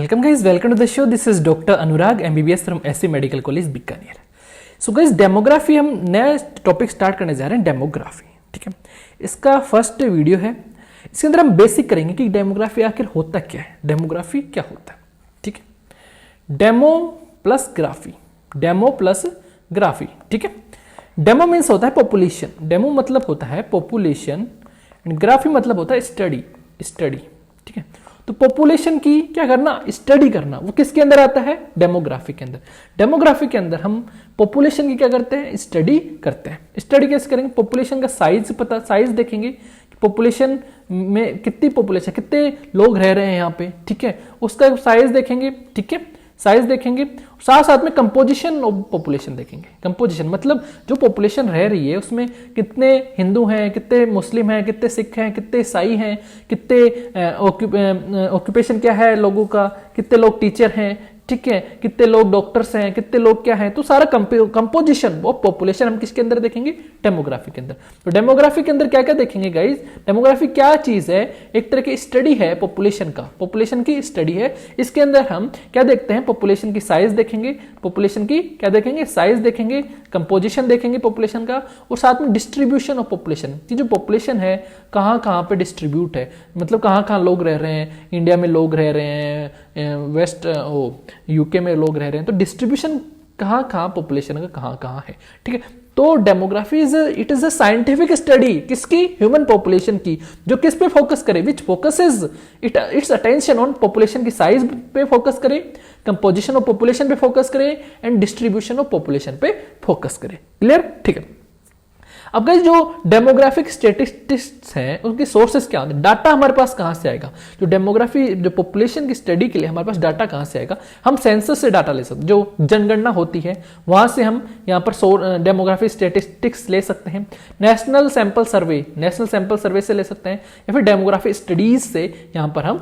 Welcome guys, welcome to the show. This is Dr. Anurag, MBBS from SC medical college Bikaner. So guys, demography हम नया topic start करने जा रहे हैं, demography. ठीक है, इसका फर्स्ट वीडियो है. इसके अंदर हम बेसिक करेंगे कि डेमोग्राफी आखिर होता क्या है, डेमोग्राफी क्या होता है. ठीक है, demo plus graphy, demo plus graphy. ठीक है, डेमो मीन्स होता है पॉपुलेशन, डेमो मतलब होता है पॉपुलेशन, एंड ग्राफी मतलब होता है स्टडी. ठीक है, तो पॉपुलेशन की क्या करना, स्टडी करना, वो किसके अंदर आता है, डेमोग्राफी के अंदर. डेमोग्राफी के अंदर हम पॉपुलेशन की क्या करते हैं, स्टडी करते हैं. स्टडी कैसे करेंगे, पॉपुलेशन का साइज साइज देखेंगे, पॉपुलेशन में कितनी पॉपुलेशन, कितने लोग रह रहे हैं यहाँ पे. ठीक है, उसका साइज देखेंगे. ठीक है, साइज देखेंगे, साथ साथ में कंपोजिशन ऑफ पॉपुलेशन देखेंगे. कंपोजिशन मतलब जो पॉपुलेशन रह रही है उसमें कितने हिंदू हैं, कितने मुस्लिम हैं, कितने सिख हैं, कितने ईसाई हैं, कितने ऑक्यूपेशन क्या है लोगों का, कितने लोग टीचर हैं. ठीक है, कितने लोग डॉक्टर्स हैं, कितने लोग क्या हैं. तो सारा कंपोजिशन ऑफ पॉपुलेशन हम किसके अंदर देखेंगे, डेमोग्राफी के अंदर. तो डेमोग्राफी के अंदर क्या क्या देखेंगे गाइस, डेमोग्राफी क्या चीज है, एक तरह की स्टडी है पॉपुलेशन का, पॉपुलेशन की स्टडी है. इसके अंदर हम क्या देखते हैं, पॉपुलेशन की साइज देखेंगे, पॉपुलेशन की क्या देखेंगे, साइज देखेंगे, कंपोजिशन देखेंगे पॉपुलेशन का, और साथ में डिस्ट्रीब्यूशन ऑफ पॉपुलेशन की, जो पॉपुलेशन है कहाँ कहाँ पे डिस्ट्रीब्यूट है, मतलब कहाँ कहाँ लोग रह रहे हैं. इंडिया में लोग रह रहे हैं, वेस्ट यूके में लोग रह रहे हैं, तो डिस्ट्रीब्यूशन कहाँ कहाँ पॉपुलेशन का कहाँ कहाँ है. ठीक है, तो demography it is a scientific study किसकी, ह्यूमन पॉपुलेशन की, जो किस पे फोकस करे, which focuses its attention on population की साइज पे फोकस करे, कंपोजिशन ऑफ पॉपुलेशन पे फोकस करे, एंड डिस्ट्रीब्यूशन ऑफ पॉपुलेशन पे फोकस करे. क्लियर. ठीक है, अब गाइस जो डेमोग्राफिक स्टैटिस्टिक्स हैं उनके सोर्सेस क्या होते हैं, डाटा हमारे पास कहां से आएगा, जो डेमोग्राफी जो पॉपुलेशन की स्टडी के लिए हमारे पास डाटा कहां से आएगा, हम सेंसस से डाटा ले सकते हैं, जो जनगणना होती है वहां से हम यहां पर डेमोग्राफी स्टैटिस्टिक्स ले सकते हैं. नेशनल सैंपल सर्वे से ले सकते हैं, या फिर डेमोग्राफी स्टडीज से यहां पर हम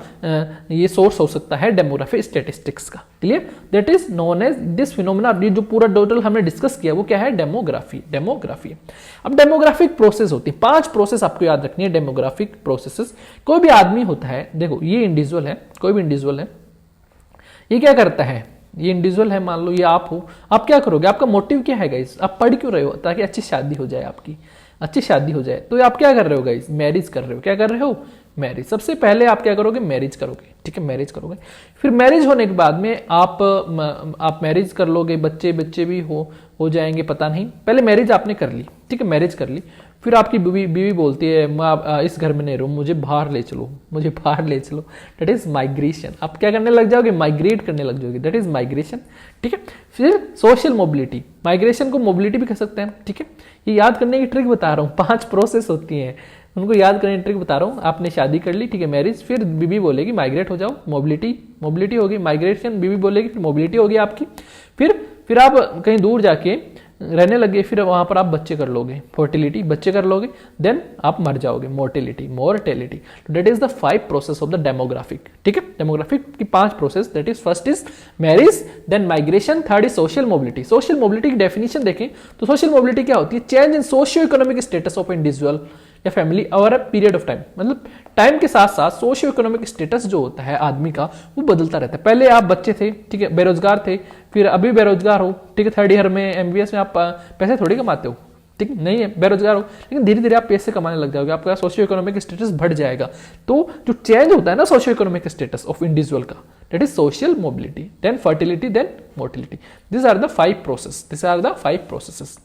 ये सोर्स हो सकता है डेमोग्राफी स्टैटिस्टिक्स का. Clear, that is known as this phenomena. जो पूरा टोटल हमने डिस्कस किया वो क्या है, डेमोग्राफी. अब डेमोग्राफिक प्रोसेस होती है, 5 प्रोसेस आपको याद रखनी है. डेमोग्राफिक प्रोसेसेस, कोई भी आदमी होता है, देखो ये इंडिविजुअल है, कोई भी इंडिविजुअल है, ये क्या करता है, ये इंडिविजुअल है, मान लो ये आप हो, आप क्या करोगे, आपका मोटिव क्या है गाइस, आप पढ़ क्यों रहे हो, ताकि अच्छी शादी हो जाए, आपकी अच्छी शादी हो जाए. तो आप क्या कर रहे हो गाइस, मैरिज कर रहे हो. क्या कर रहे हो, मैरिज. सबसे पहले आप क्या करोगे, मैरिज करोगे. ठीक है, मैरिज करोगे, फिर मैरिज होने के बाद में आप मैरिज कर लोगे, बच्चे भी हो जाएंगे, पता नहीं. पहले मैरिज आपने कर ली. ठीक है, मैरिज कर ली, फिर आपकी बीवी बोलती है मैं इस घर में नहीं रहूं, मुझे बाहर ले चलो. That is migration. आप क्या करने लग जाओगे, माइग्रेट करने लग जाओगे. That is migration. ठीक है, फिर सोशल मोबिलिटी, माइग्रेशन को मोबिलिटी भी कह सकते हैं. ठीक है, ये याद करने की ट्रिक बता रहा हूँ, 5 प्रोसेस होती हैं, उनको याद करने की ट्रिक बता रहा हूँ. आपने शादी कर ली, ठीक है, मैरिज, फिर बीवी बोलेगी माइग्रेट हो जाओ, मोबिलिटी होगी, माइग्रेशन, बीवी बोलेगी, फिर मोबिलिटी होगी आपकी. फिर आप कहीं दूर जाके रहने लगे, फिर वहां पर आप बच्चे कर लोगे, फर्टिलिटी, बच्चे कर लोगे, देन आप मर जाओगे, mortality. That is the 5 process of the demographic. ठीक है, डेमोग्राफिक की 5 process, that is first is marriage, then migration, third is social mobility. Social mobility की डेफिनेशन देखें तो सोशल मोबिलिटी क्या होती है, change in socio economic status of individual या family over a period of time. मतलब time के साथ साथ सोशियो इकोनॉमिक स्टेटस जो होता है आदमी का वो बदलता रहता है. पहले आप बच्चे थे, ठीक है, बेरोजगार थे, फिर अभी बेरोजगार हो. ठीक है, 3rd ईयर में एमबीबीएस में आप पैसे थोड़ी कमाते हो, ठीक नहीं है, बेरोजगार हो, लेकिन धीरे धीरे आप पैसे कमाने लग जाओगे, आपका सोशियो इकोनॉमिक स्टेटस बढ़ जाएगा. तो जो चेंज होता है ना socio economic status of individual का, that is social mobility, then fertility, then mortality. This are the 5 processes.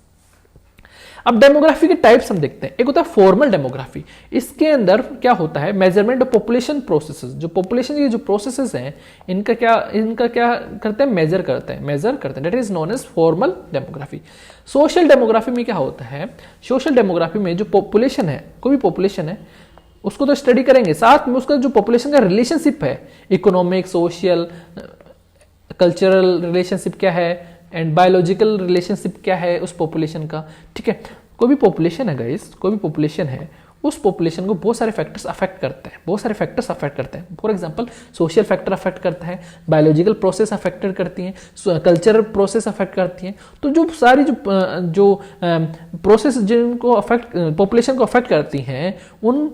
अब डेमोग्राफी के टाइप्स हम देखते हैं. एक होता है फॉर्मल डेमोग्राफी. इसके अंदर क्या होता है, मेजरमेंट ऑफ पॉपुलेशन प्रोसेसेस. जो पॉपुलेशन की जो प्रोसेसेस हैं इनका क्या करते हैं, मेजर करते हैं. That is known as formal demography. Social demography में क्या होता है, सोशल डेमोग्राफी में जो पॉपुलेशन है, कोई भी पॉपुलेशन है उसको तो स्टडी करेंगे, साथ में उसका जो पॉपुलेशन का रिलेशनशिप है, इकोनॉमिक, सोशल, कल्चरल रिलेशनशिप क्या है, एंड बायोलॉजिकल रिलेशनशिप क्या है उस पॉपुलेशन का. ठीक है, कोई भी पॉपुलेशन है गाइस, कोई भी पॉपुलेशन है, उस पॉपुलेशन को बहुत सारे फैक्टर्स अफेक्ट करते हैं. For example social factor affect करता है, बायोलॉजिकल प्रोसेस अफेक्ट करती हैं, कल्चरल प्रोसेस अफेक्ट करती हैं. तो जो सारी जो प्रोसेस जिनको पॉपुलेशन को अफेक्ट करती हैं, उन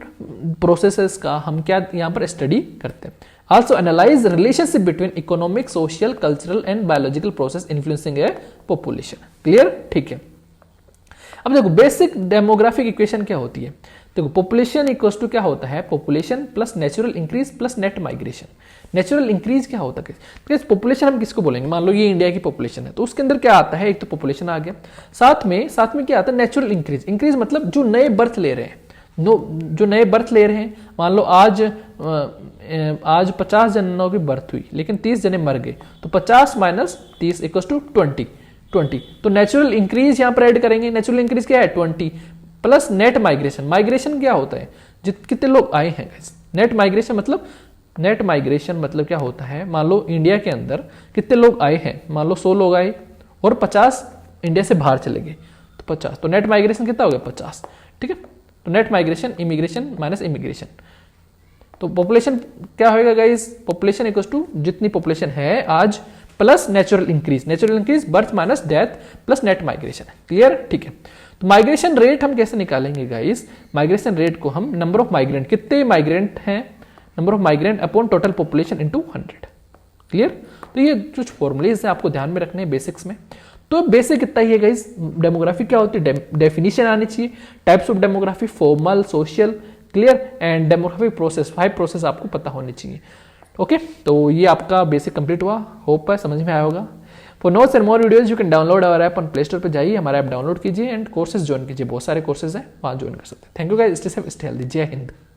प्रोसेसेस का हम क्या यहाँ पर स्टडी करते हैं. Also analyze relationship between economic, social, cultural and biological process influencing a population. Clear? ठीक है। अब देखो बेसिक डेमोग्राफिक इक्वेशन क्या होती है। देखो पॉपुलेशन इक्वल्स टू क्या होता है, population plus natural increase plus net migration. Natural increase क्या होता है, तो पॉपुलेशन हम किसको बोलेंगे, मान लो ये इंडिया की पॉपुलेशन है तो उसके अंदर क्या आता है, एक तो पॉपुलेशन आ गया, साथ में क्या आता है नेचुरल इंक्रीज। इंक्रीज मतलब जो नए बर्थ ले रहे हैं, जो नए बर्थ ले रहे हैं, मान लो आज 50 जनों की बर्थ हुई लेकिन 30 जने मर गए, तो 50 माइनस 30 इक्वल्स टू 20। तो नेचुरल इंक्रीज यहां पर ऐड करेंगे। नेचुरल इंक्रीज क्या है 20 प्लस नेट माइग्रेशन। माइग्रेशन क्या होता है, कितने लोग आए हैं। नेट माइग्रेशन मतलब क्या होता है, मान लो इंडिया के अंदर कितने लोग आए हैं, मान लो 100 लोग आए और 50 इंडिया से बाहर चले गए तो 50, तो नेट माइग्रेशन कितना हो गया 50। ठीक है, तो net migration immigration minus immigration, तो पॉपुलेशन क्या होगा गाइस, पॉपुलेशन इक्वल्स टू जितनी पॉपुलेशन है आज plus natural increase birth minus death plus net migration. Clear? ठीक है। तो माइग्रेशन रेट हम कैसे निकालेंगे गाइस, माइग्रेशन रेट को हम नंबर ऑफ माइग्रेंट, कितने माइग्रेंट हैं, number of migrant upon total population into 100। Clear? तो ये कुछ फॉर्मुलेज है आपको ध्यान में रखने हैं बेसिक्स में। तो बेसिक इतना ही है गाइस। डेमोग्राफी क्या होती है, डेफिनेशन आनी चाहिए, types of demography, formal, social, clear and demographic process, 5 process आपको पता होनी चाहिए। ओके, तो ये आपका बेसिक कंप्लीट हुआ, होप है समझ में आया होगा। For notes and more videos you can download our app on Play Store पर जाइए, हमारा ऐप डाउनलोड कीजिए एंड कोर्सेज ज्वाइन कीजिए, बहुत सारे कोर्सेज हैं वहाँ ज्वाइन कर सकते हैं। Thank you guys, stay safe stay healthy, जय हिंद।